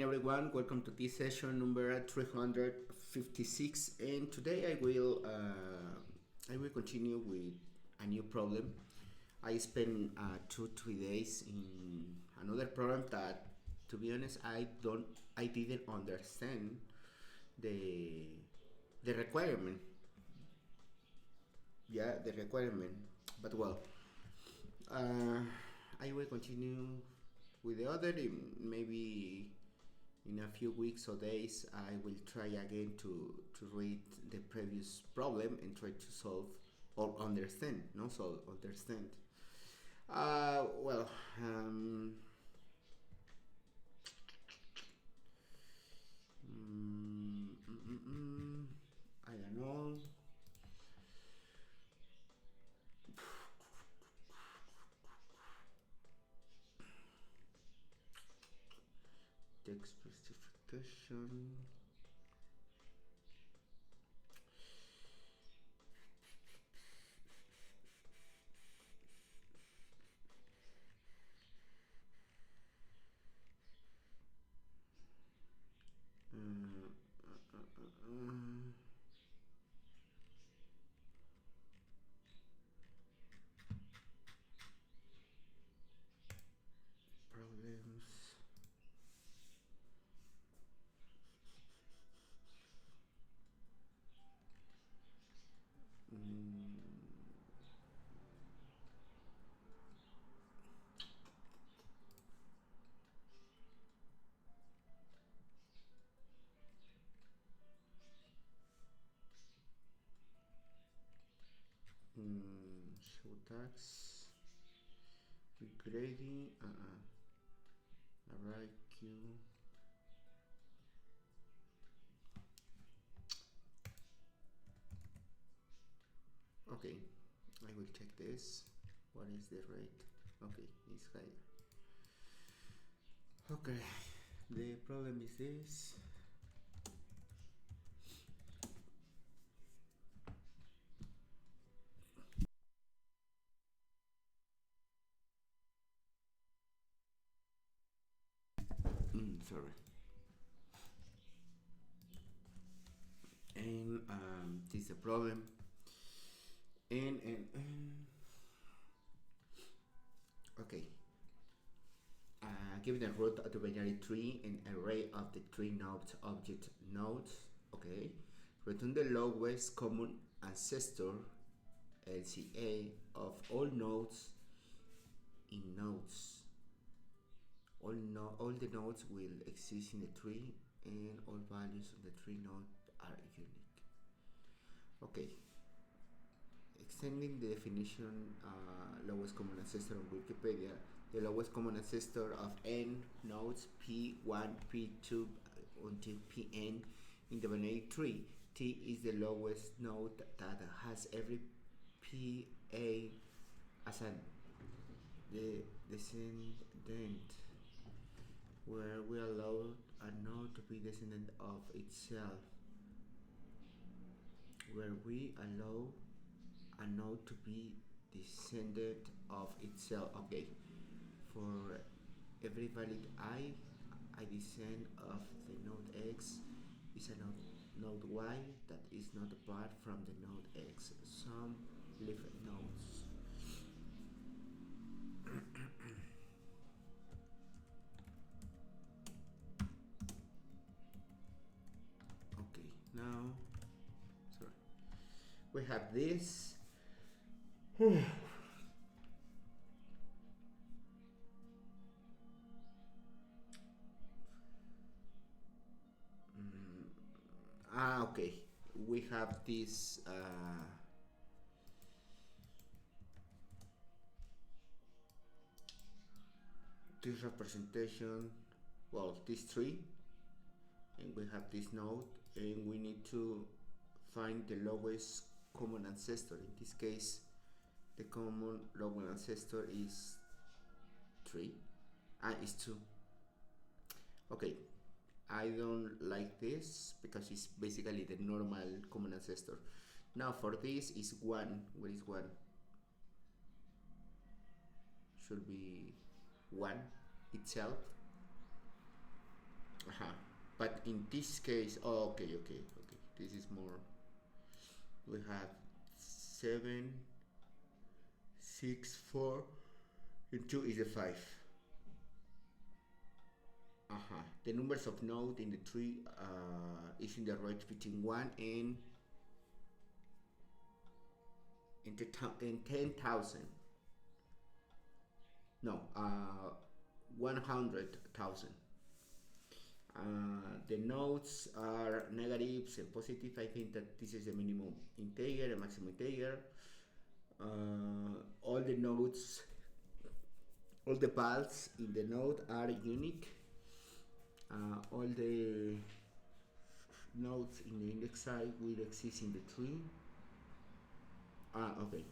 everyone, welcome to this session number 356, and today I will continue with a new problem. I spent 2-3 days in another problem that, to be honest, I didn't understand the requirement. Yeah, the requirement. But well, I will continue with the other. Maybe in a few weeks or days I will try again to read the previous problem and try to solve or understand, not solve, understand. Well, I don't know. Text specification. Problems. Show tags. Grading. Array queue. Okay, I will check this. What is the rate? Okay, it's higher. Okay, the problem is this. Sorry. And this is a problem. And okay. Given a root of the binary tree and array of the tree nodes object nodes, okay, return the lowest common ancestor LCA of all nodes in nodes. All the nodes will exist in the tree and all values of the tree node are unique. Okay. Extending the definition lowest common ancestor on Wikipedia, the lowest common ancestor of n nodes P1, P2 until Pn in the binary tree. T is the lowest node that has every Pa as the descendant, where we allow a node to be descendant of itself, where we allow a node to be descendant of itself. Okay, for every valid I descend of the node X is a node Y that is not apart from the node X. Some leaf nodes. Okay, now, sorry, we have this. Okay, we have this this representation, well, this tree, and we have this node, and we need to find the lowest common ancestor. In this case, the common lowest ancestor is 3. Is 2. Okay, I don't like this because it's basically the normal common ancestor. Now for this is 1. Where is 1? Should be 1 itself. in this case, oh, okay, this is more. We have 7, 6, 4, and 2 is a 5. The numbers of nodes in the tree is in the range between 1 and 10,000. No, 100,000. The nodes are negatives and positive. I think that this is the minimum integer and maximum integer. All the nodes, all the paths in the node are unique. All the nodes in the index side will exist in the tree. Okay.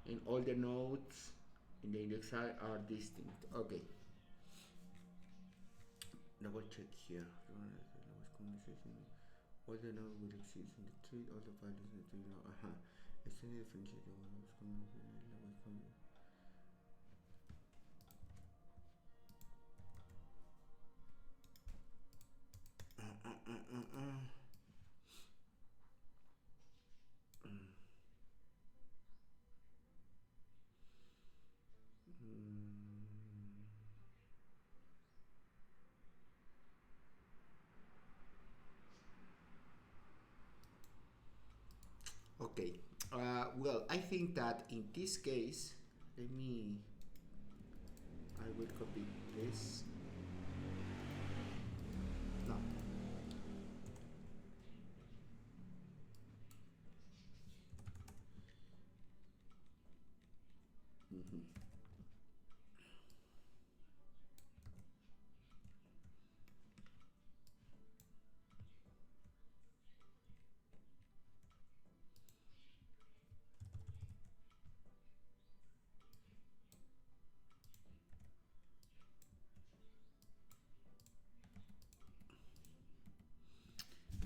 And all the nodes in the index side are distinct. Okay. Double check here. All the nodes will exist in the tree. All the values in the tree. Extended differentiator. Okay. Well, I think that in this case, I will copy this. No.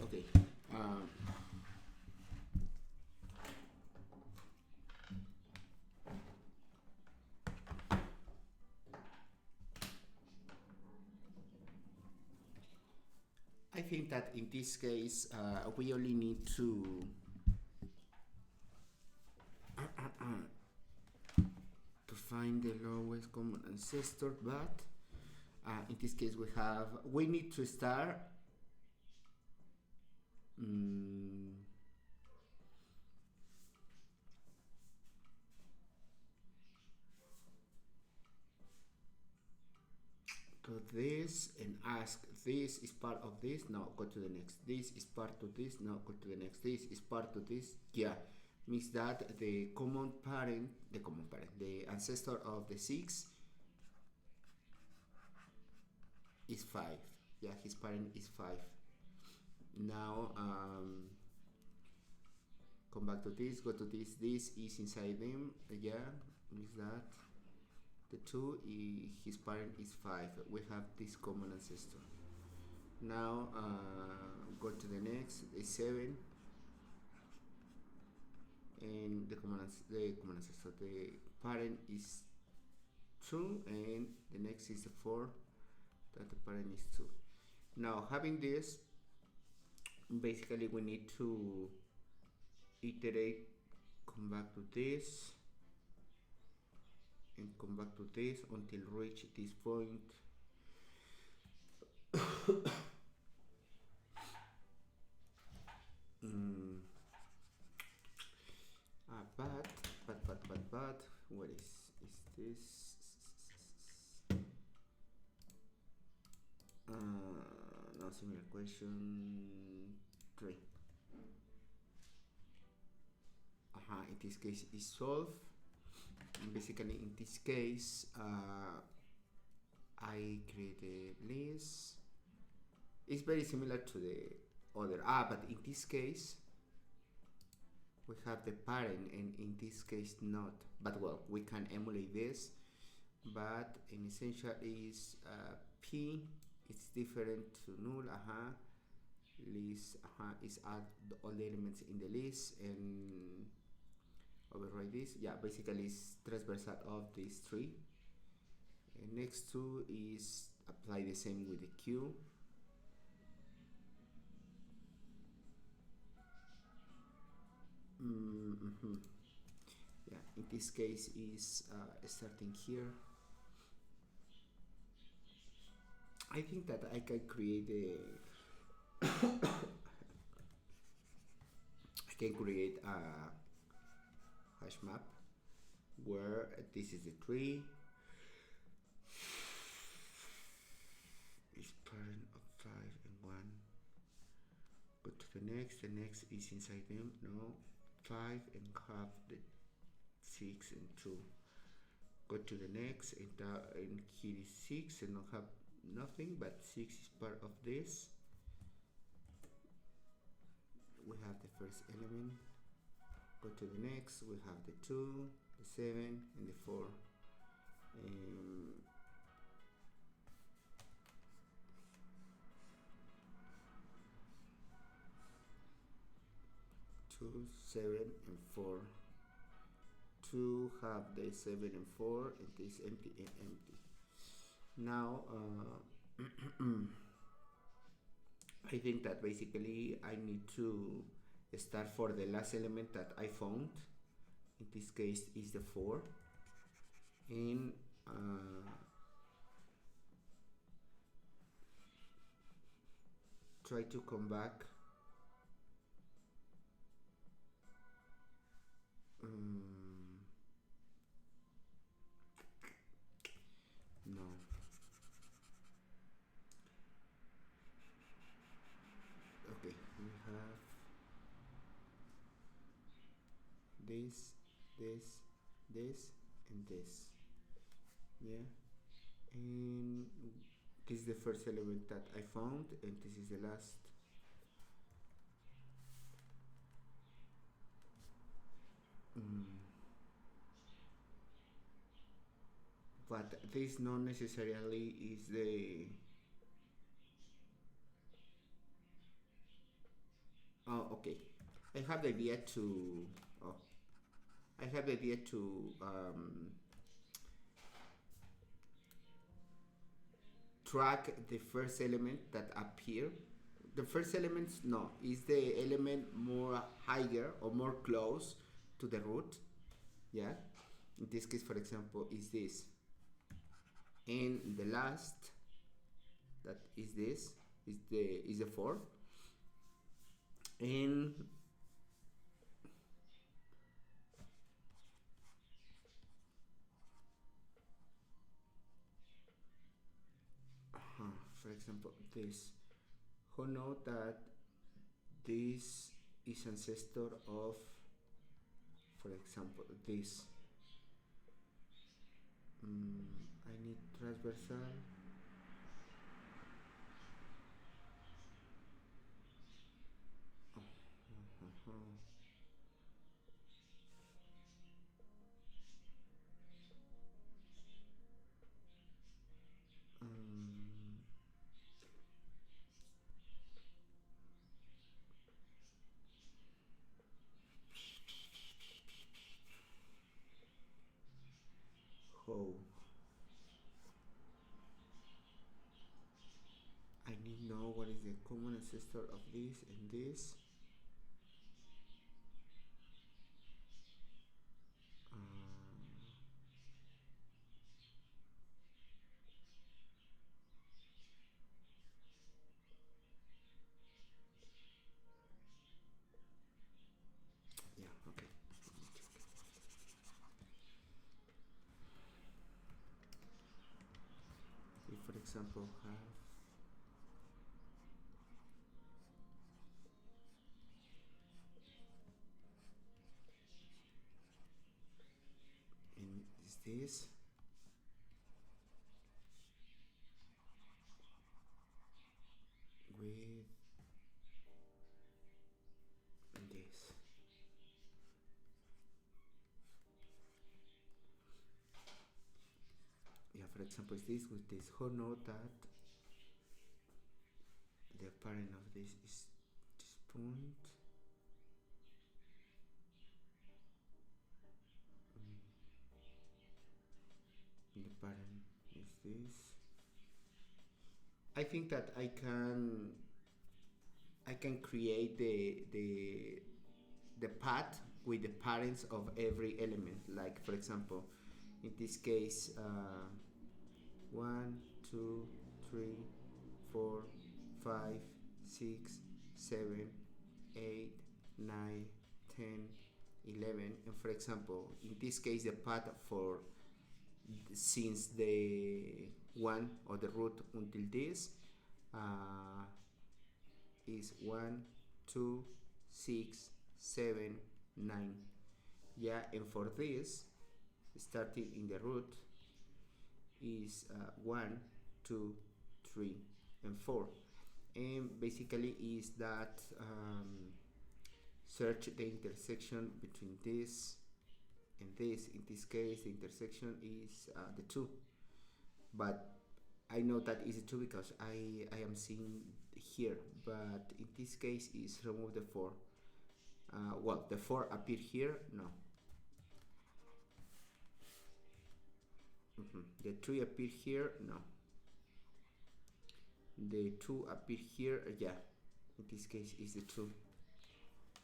Okay. I think that in this case, we only need to find the lowest common ancestor, but in this case we need to start to this and ask, this is part of this, now go to the next, this is part of this, now go to the next, this is part of this. Yeah, means that the ancestor of the 6 is 5. Yeah, his parent is 5. Now come back to this, go to this, this is inside them. Yeah, means that the 2 his parent is 5. We have this common ancestor. Now go to the next, is 7, and the common ancestor, the parent is 2, and the next is the 4, that the parent is 2. Now having this, basically we need to iterate, come back to this and come back to this until reach this point. But what is this? Now similar question 3. In this case is solved. Basically in this case I create a list. It's very similar to the other, but in this case we have the parent, and in this case not, but well, we can emulate this, but in essential is p is different to null. List is add all the elements in the list and override this. Yeah, basically it's transversal of this tree. And next to is apply the same with the q. yeah, in this case is starting here. I think that I can create a hash map where this is the tree, is parent of 5 and 1. Go to the next is inside them, no, 5 and half the 6 and 2. Go to the next, and here is 6 and not have nothing, but 6 is part of this. We have the first element. Go to the next, we have the 2, the 7 and the 4. 2, 7 and 4. 2 have the 7 and 4, and this empty and empty. Now I think that basically I need to start for the last element that I found. In this case is the 4, and try to come back. No. Okay, we have this, and this. Yeah, and this is the first element that I found, and this is the last. But this not necessarily is the. Oh, okay. I have the idea to. Oh, I have the idea to track the first element that appear. The first element, no, is the element more higher or more close to the root. Yeah. In this case, for example, is this. And the last, that is this, is the 4. And for example, this. Who know that this is ancestor of, for example, this. I need transversal. How? I need to know what is the common ancestor of this and this. Yeah, okay. We, for example, have and is this. With this. Yeah, for example, is this with this. Who know that the parent of this is this point. The parent is this. I think that I can create the path with the parents of every element. Like for example, in this case, 1, 2, 3, 4, 5, 6, 7, 8, 9, 10, 11. And for example, in this case, the path for since the 1 or the root until this is 1, 2, 6, 7, 9. Yeah, and for this, starting in the root is 1, 2, 3, and 4. And basically is that search the intersection between this and this. In this case, the intersection is the 2. But I know that is 2 because I am seeing here. But in this case, is remove the 4. Well, the 4 appear here? No. The 3 appear here? No. The 2 appear here? Yeah. In this case, is the 2.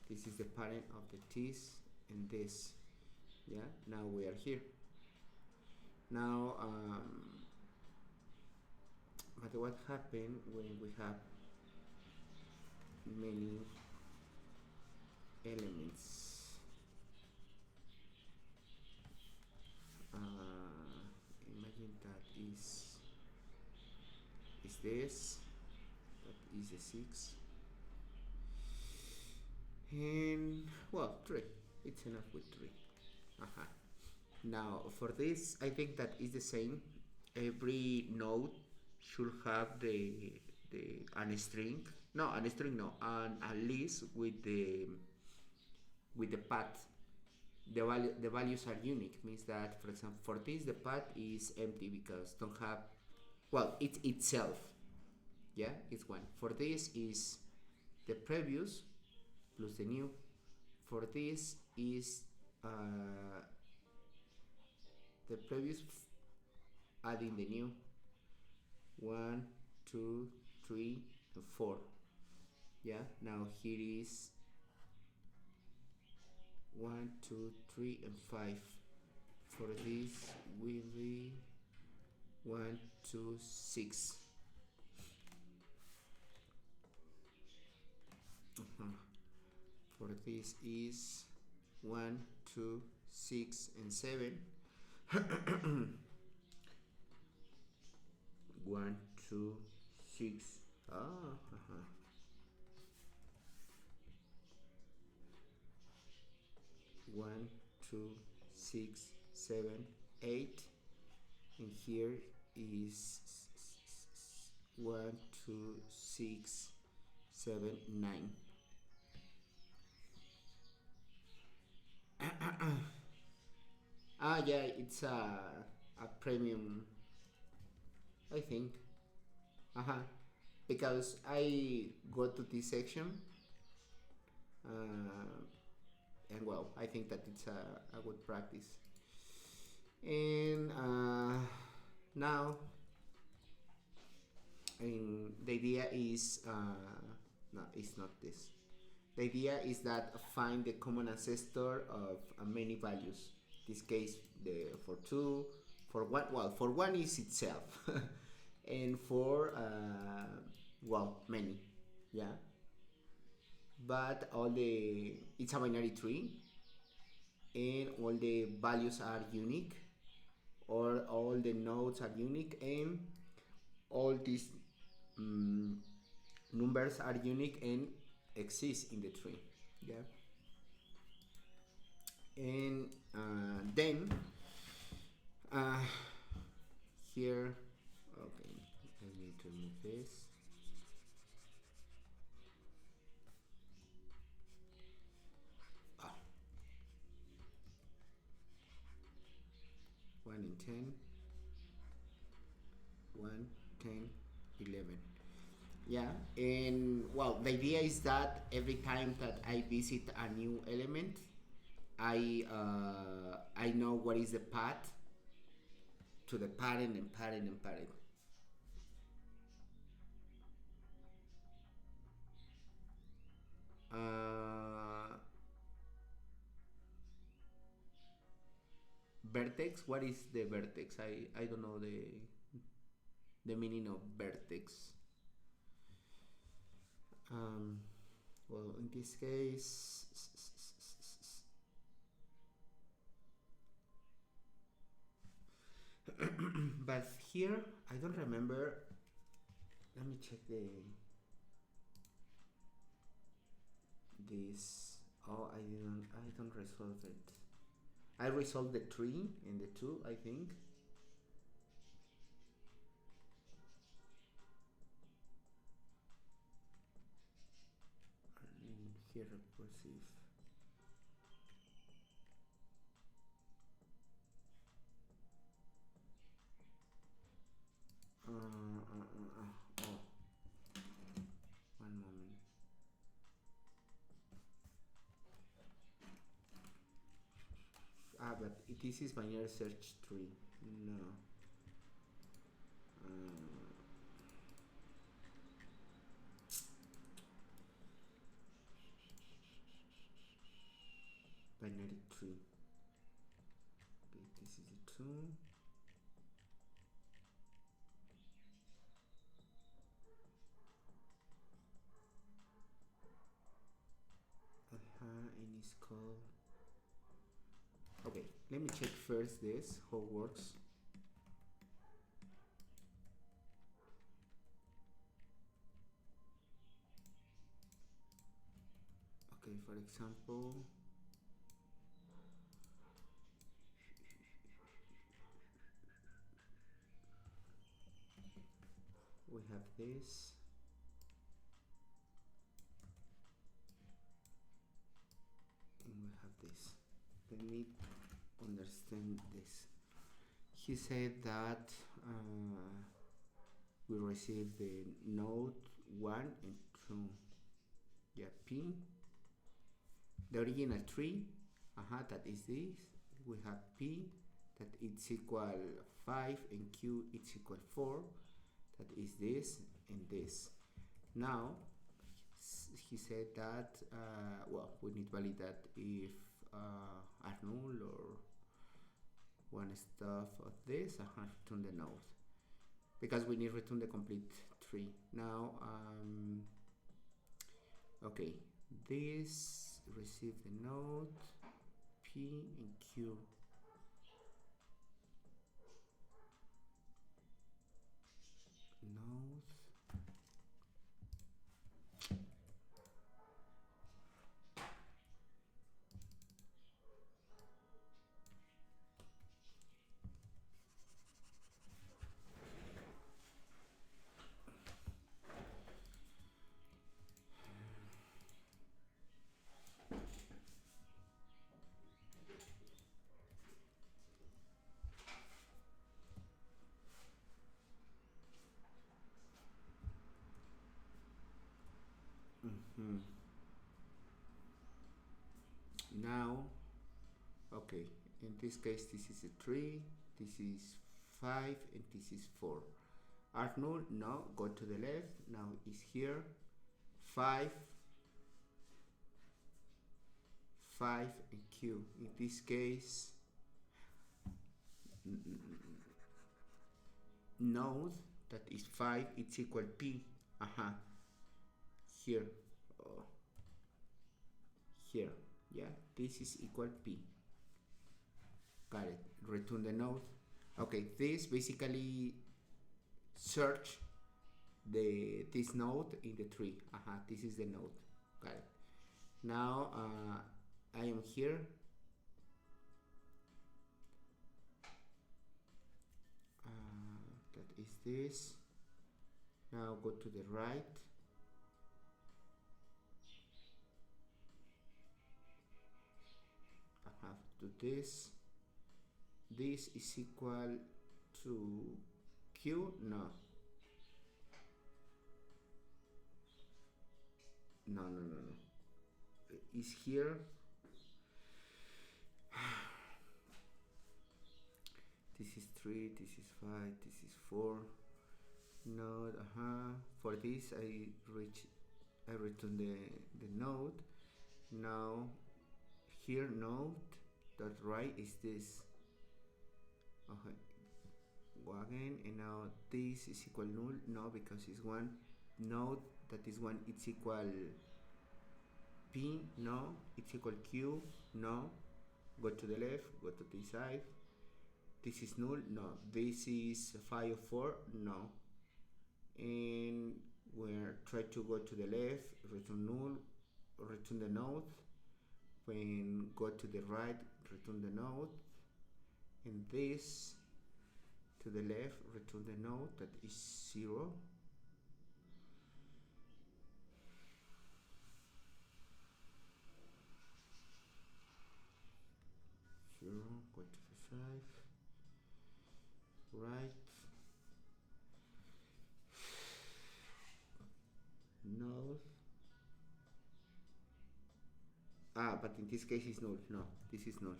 This is the parent of the this and this. Yeah. Now we are here. Now, but what happened when we have many elements? Imagine that is this, that is a 6, and well, 3. It's enough with 3. Now for this, I think that is the same. Every node should have an string. No, an string no, a list with the path. The values are unique. Means that, for example, for this the path is empty because don't have. Well, it's itself. Yeah, it's 1. For this is the previous plus the new. For this is the previous adding the new. 1, 2, 3, and 4. Yeah, now here is 1, 2, 3, and 5. For this will be 1, 2, 6. For this is 1, 2, 6, and 7. 1, 2, 6. 1, 2, 6, 7, 8. And here is 1, 2, 6, 7, 9. Yeah, it's a premium, I think. Because I go to this section, and well, I think that it's a good practice. And now, the idea is no, it's not this. The idea is that find the common ancestor of many values. In this case, for 2, for 1. Well, for 1 is itself, and for well, many. Yeah. But it's a binary tree, and all the values are unique, or all the nodes are unique, and all these numbers are unique and exist in the tree. Yeah. And then here, okay, I need to remove this. One in 10, 1, 10, 11. Yeah, and well, the idea is that every time that I visit a new element, I know what is the path to the parent and parent and parent. vertex. What is the vertex? I don't know the meaning of vertex. Well, in this case, but here I don't remember. Let me check this. Oh, I don't resolve it. I resolved the 3 and the 2, I think. And here recursive. Oh, one moment. But this is binary search tree. No. Binary tree. Okay, this is a 2. And it's called. Okay, let me check first this, how it works. Okay, for example, we have this. And we have this. Let me understand this. He said that we received the node 1 and 2. Yeah, P. The original tree, that is this. We have P, that it's equal 5, and Q it's equal 4. That is this and this. Now, he said that, well, we need to validate that if are null or one stuff of this, return the node. Because we need to return the complete tree. Now, okay, this receive the node P and Q. Node. Now, okay, in this case this is a 3, this is 5, and this is 4. Are null? No, go to the left. Now is here 5, 5 and Q. In this case, node that is 5, it's equal P. Here, here, yeah, this is equal P. Got it. Return the node. Okay, this basically search this node in the tree. This is the node. Got it. Now I am here. That is this. Now go to the right. I have to do this. This is equal to Q. No. Is here. This is 3, this is 5, this is 4. Node, for this I return the node. Now here node dot right is this. Okay, go again, and now this is equal null. No, because it's one node, that is one, it's equal P. No, it's equal Q. No, go to the left, go to this side. This is null. No, this is 5 of 4. No, and we're try to go to the left, return null, return the node. When go to the right, return the node, and this to the left, return the node that is 0. Go to the side, right, node. But in this case it's null. No, this is null.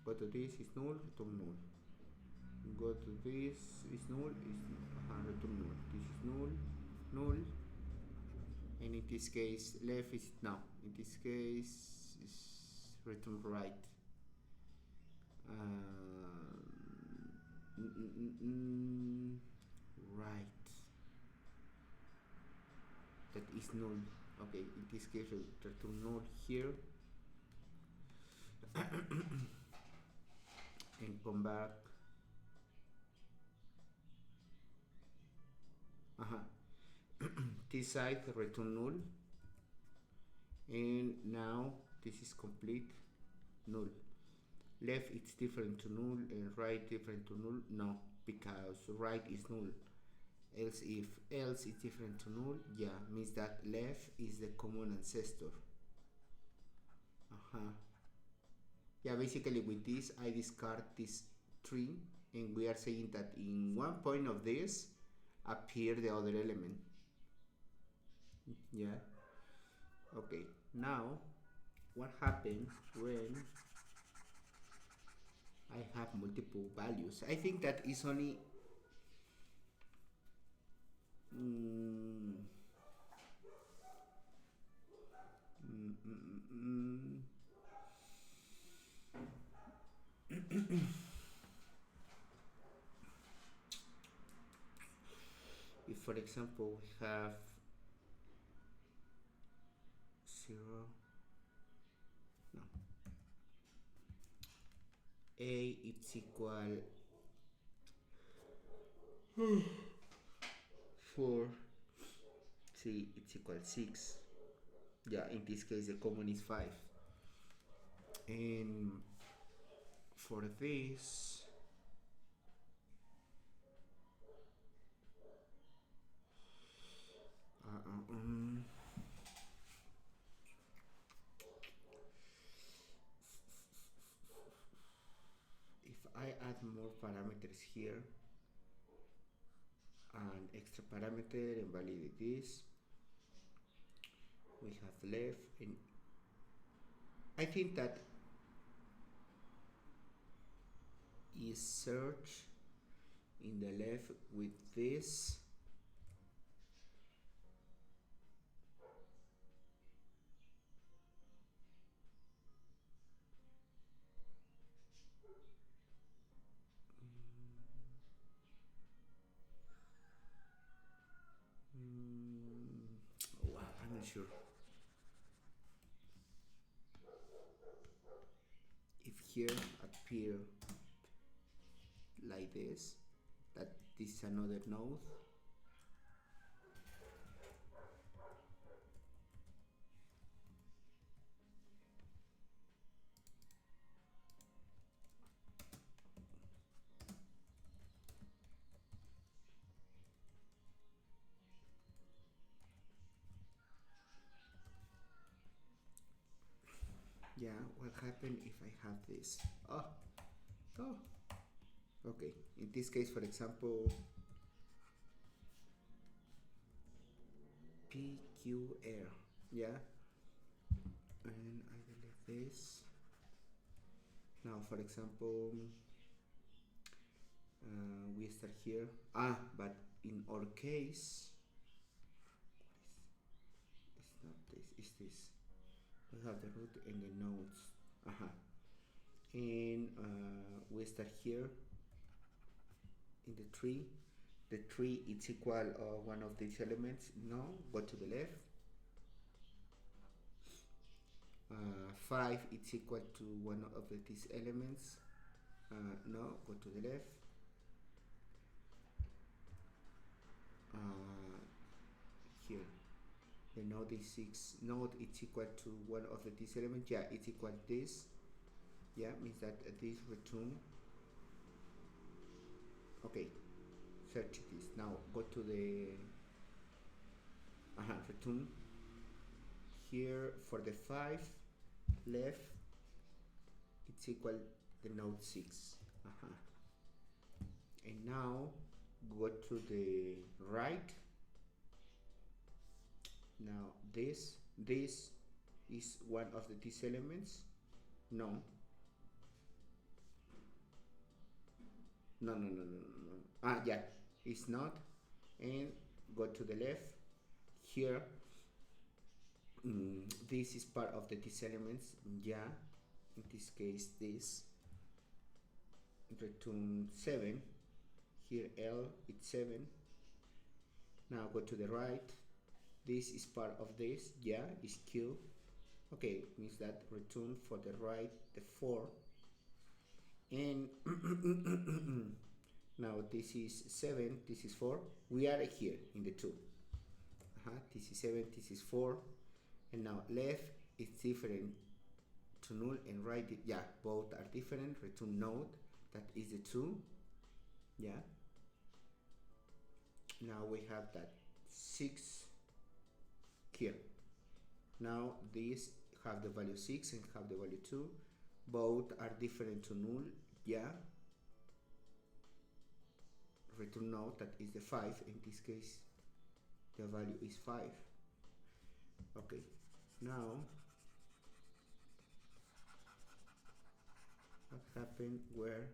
Go to this, is null, return null. Go to this, is null, return null. This is null, null. And in this case, left is no. In this case, is return right. Right. That is null. Okay, in this case, return null here. And come back. This side return null, and now this is complete null. Left it's different to null and right different to null. No, because right is null. Else if else is different to null, yeah, means that left is the common ancestor. Yeah, basically with this I discard this tree, and we are saying that in one point of this appear the other element. Yeah. Okay, now what happens when I have multiple values? I think that is only if for example we have 0, no, a it's equal 4, c it's equal 6. Yeah, in this case the common is 5. And for this if I add more parameters here, an extra parameter, and validate this, we have left, and I think that is search in the left with this. Wow, I'm not sure. If here appear like this, that this is another node. Yeah, what happens if I have this? Oh, okay. In this case, for example, PQR, yeah, and I delete this. Now, for example, we start here. But in our case, it's not this, it's this. We have the root and the nodes. and we start here in the tree. The tree is equal one of these elements. No, go to the left. 5 is equal to one of these elements. No, go to the left. Here the node is 6. Node is equal to one of these elements. Yeah, it's equal to this. Yeah, means that this return. Okay, search this. Now go to the return. Here for the 5 left, it's equal the node 6. And now go to the right. Now this is one of these elements. No, yeah, it's not. And go to the left. Here this is part of these elements. Yeah, in this case this return 7. Here L it's 7. Now go to the right. This is part of this. Yeah, is Q. Okay, means that return for the right the 4. And now this is 7, this is 4. We are here in the 2. This is 7, this is 4. And now left is different to null, and right, yeah, both are different. Return node, that is the 2. Yeah. Now we have that 6 here. Now these have the value 6 and have the value 2. Both are different to null. Yeah. Return node, that is the 5. In this case, the value is 5. Okay. Now, what happened where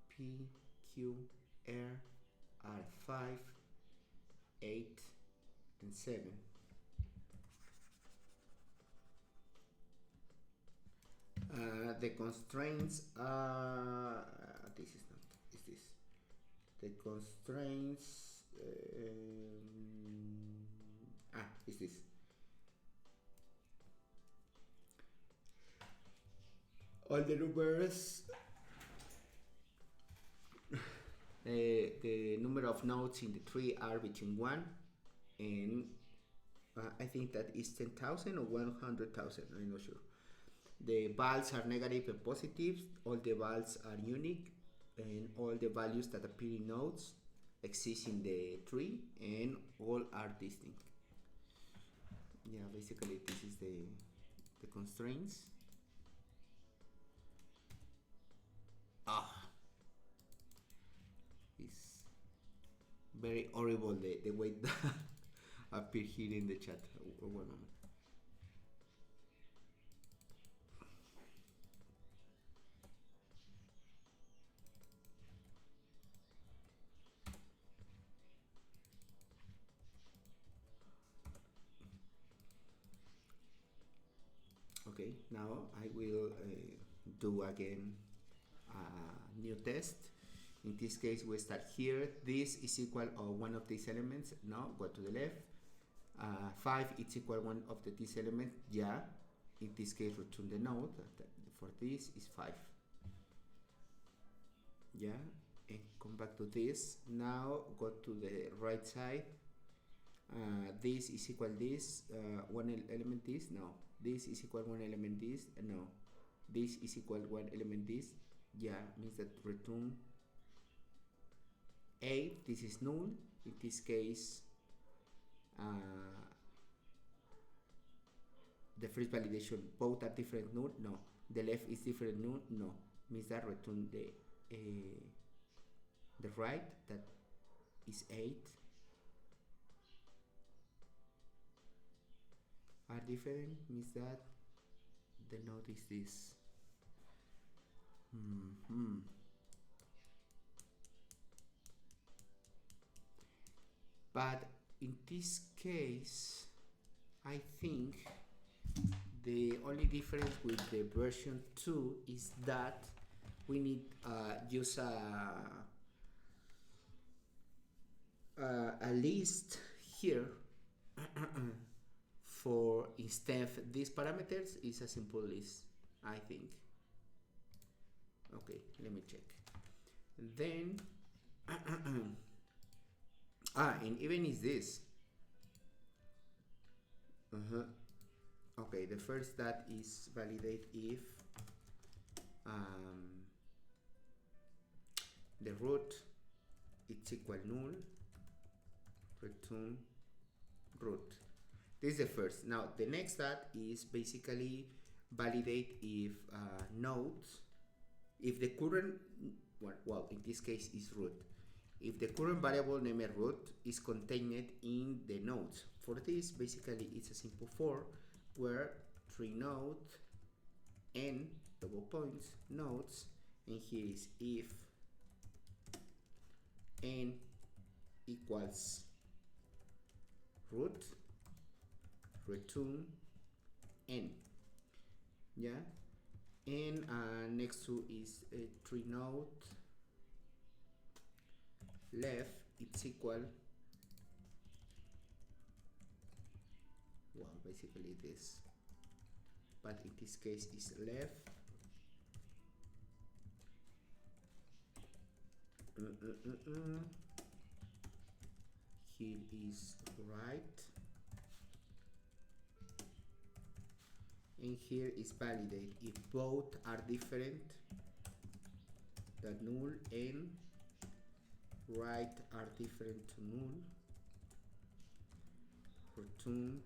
P, Q, R are 5, 8, and 7? The constraints are this is not, is this. The constraints is this. All the numbers, the number of nodes in the tree are between 1 and I think that is 10,000 or 100,000, I'm not sure. The vals are negative and positive. All the vals are unique, and all the values that appear in nodes exist in the tree, and all are distinct. Yeah, basically this is the constraints. It's very horrible the way that appear here in the chat. One moment. Okay, now I will do again a new test. In this case, we start here. This is equal to one of these elements. Now go to the left. 5 is equal to one of these elements. Yeah. In this case, return the node. For this is 5. Yeah. And come back to this. Now go to the right side. This is equal to this. One element this. No. This is equal to one element this. No. This is equal to one element this. Yeah. Means that return 8. This is null. In this case, the first validation, both are different null. No. The left is different null. No. Means that return the right, that is 8, are different. Means that the node is this. But in this case, I think The only difference with the version 2 is that we need use a list here for instead of these parameters is a simple list, I think. Okay, let me check. Then and even is this okay, the first that is validate if the root it's equal null, return root. This is the first. Now the next that is basically validate if nodes, if the current, well in this case is root, if the current variable named root is contained in the nodes. For this basically it's a simple for where three nodes n double points nodes, and here is if n equals root return n, yeah, and next to is a tree node left it's equal, well basically this, but in this case is left here is right, and here is validate if both are different, that null and right are different to null, return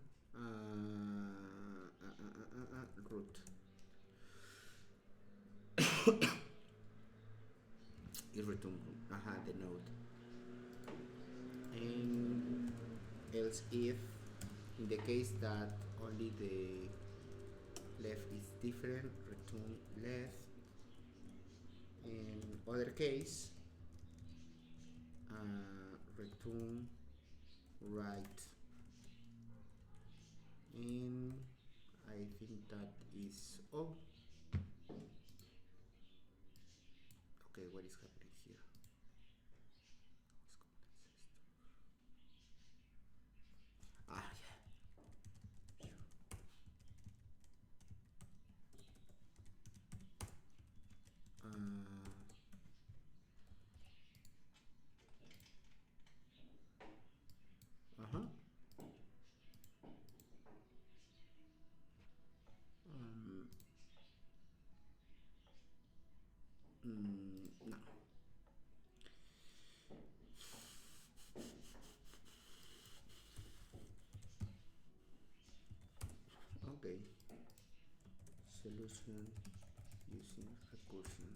root. Is return the node, and else if in the case that only the left is different, return left, in other case return right, and I think that is all. Okay, what is happening here? Ah, yeah. No. Okay. Solution using recursion.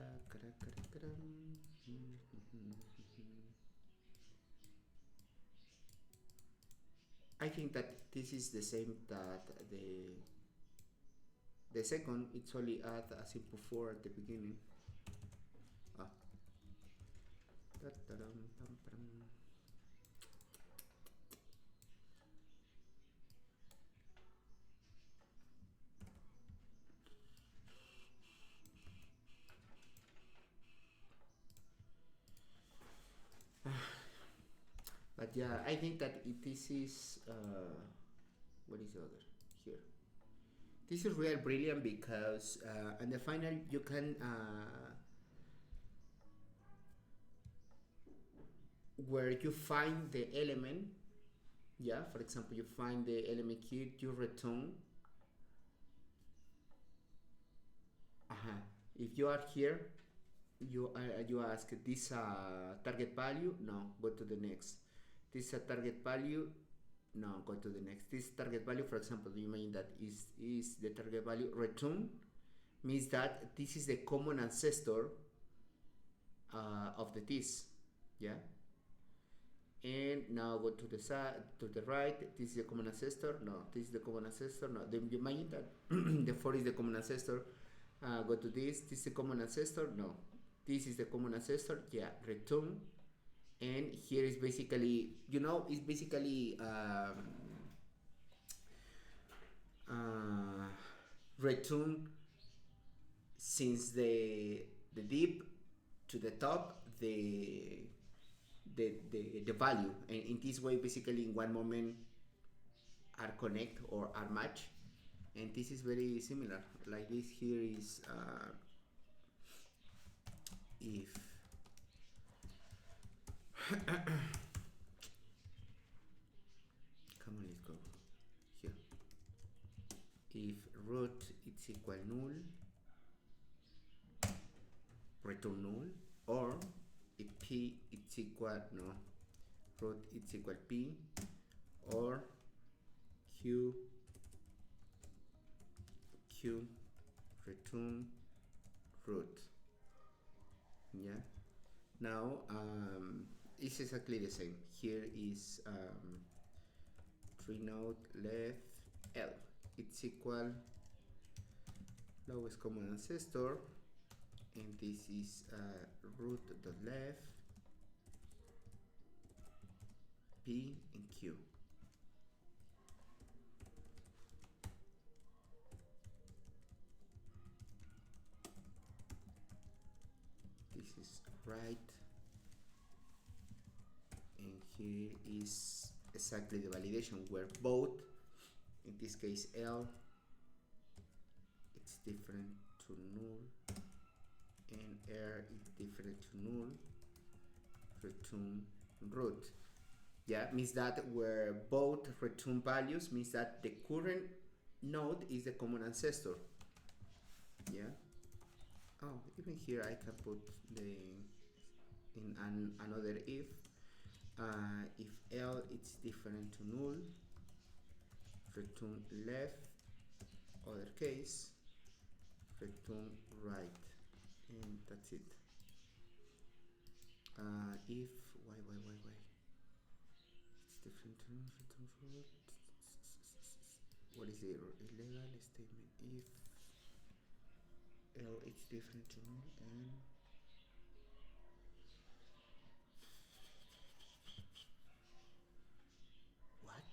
Java. I think that this is the same that the second. It's only add a simple for at the beginning. But yeah, I think that this is what is the other here? This is real brilliant because in the final you can where you find the element, yeah, for example you find the element here, you return if you are here, you ask this target value, no, go to the next. This target value, no, go to the next. This target value, for example, you mean that is the target value return, means that this is the common ancestor of the this, yeah. And now go to the side, to the right. This is the common ancestor. No, this is the common ancestor. No, then you imagine that the 4 is the common ancestor. Go to this is the common ancestor, no, this is the common ancestor, yeah, return. And here is basically, it's basically uh, return since the deep to the top the value, and in this way basically in one moment are connect or are match, and this is very similar like this. Here is if come on, let's go here. If root is equal null, return null, or if p is equal, no, root is equal p, or q return root. Yeah, now it's exactly the same. Here is 3 node left L, it's equal lowest common ancestor, and this is root dot left P and Q. This is right, and here is exactly the validation where both, in this case L, it's different to null, and R is different to null, return root. Yeah, means that where both return values means that the current node is the common ancestor. Yeah. Oh, even here I can put the in another if L is different to null, return left, other case, return right, and that's it. If why it's different to null, return root. What is the error? Illegal statement. If L is different to null and what?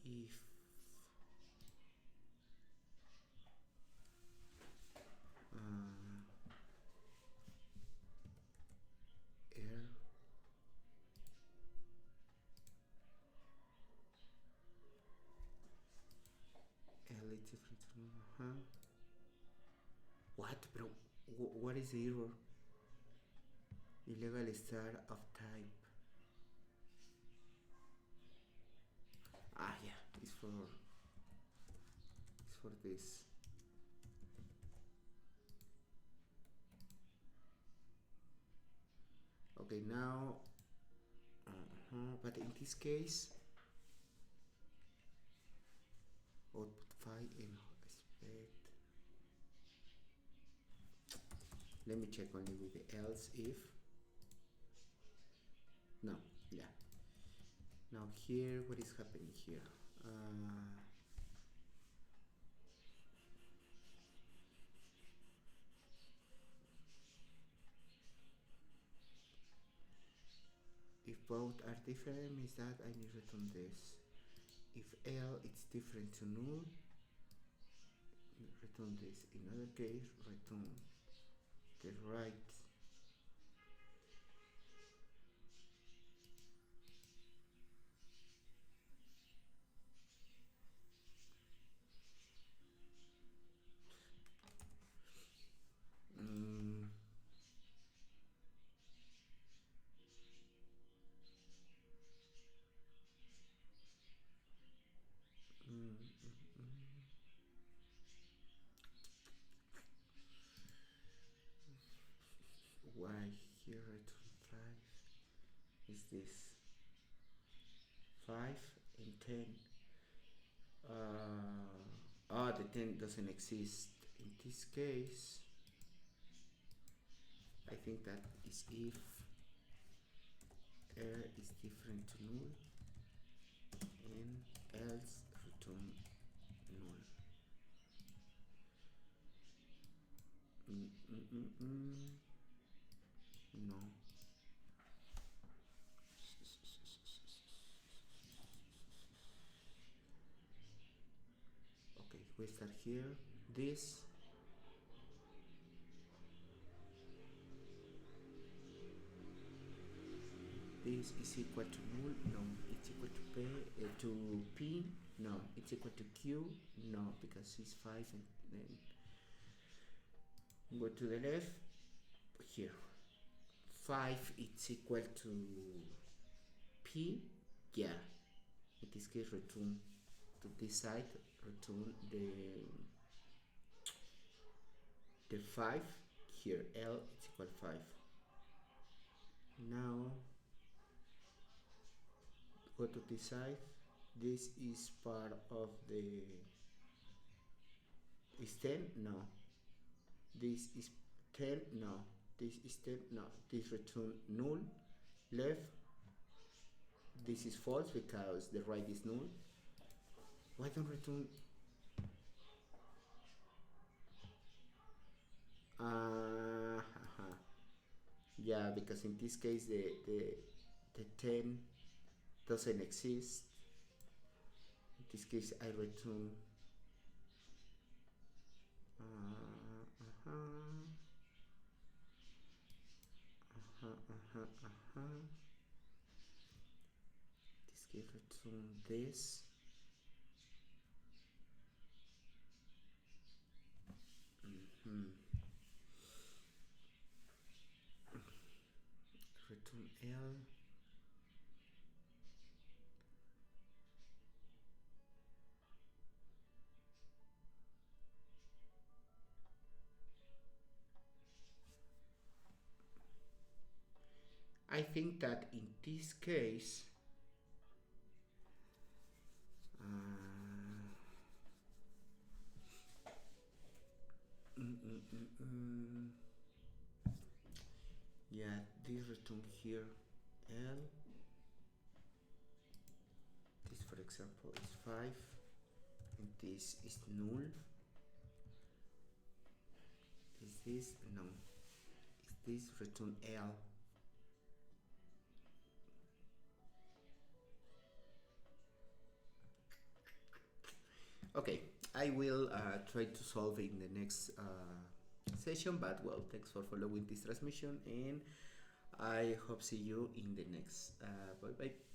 If R L is different to null, huh? What, bro? What is the error? Illegal star of type. Ah, yeah, it's for this. Okay, now, but in this case, output 5 and expect. Let me check only with the else if. No, yeah. Now here, what is happening here? If both are different, means that I need to return this. If L is different to null, return this. In other case, return the right. Why here return 5 is this 5 and 10? The 10 doesn't exist in this case. I think that is if R is is different to null, and else return null. No. Okay, we start here. This is equal to null. No, it's equal to p. No, it's equal to q. No, because it's 5, and then go to the left. Here, 5 it's equal to p. Yeah, in this case return to this side, return the 5. Here L is equal to 5. Now go to this side. This is part of the is 10. No, this is 10. No, this is 10. No, this return null. Left, this is false because the right is null. Why don't return yeah, because in this case the 10 doesn't exist. In this case I return this case return this. Return L. I think that in this case yeah, this return here L. This, for example, is 5, and this is null. Is this? No. Is this return L? Okay, I will try to solve in the next session, but well, thanks for following this transmission, and I hope see you in the next. Bye bye.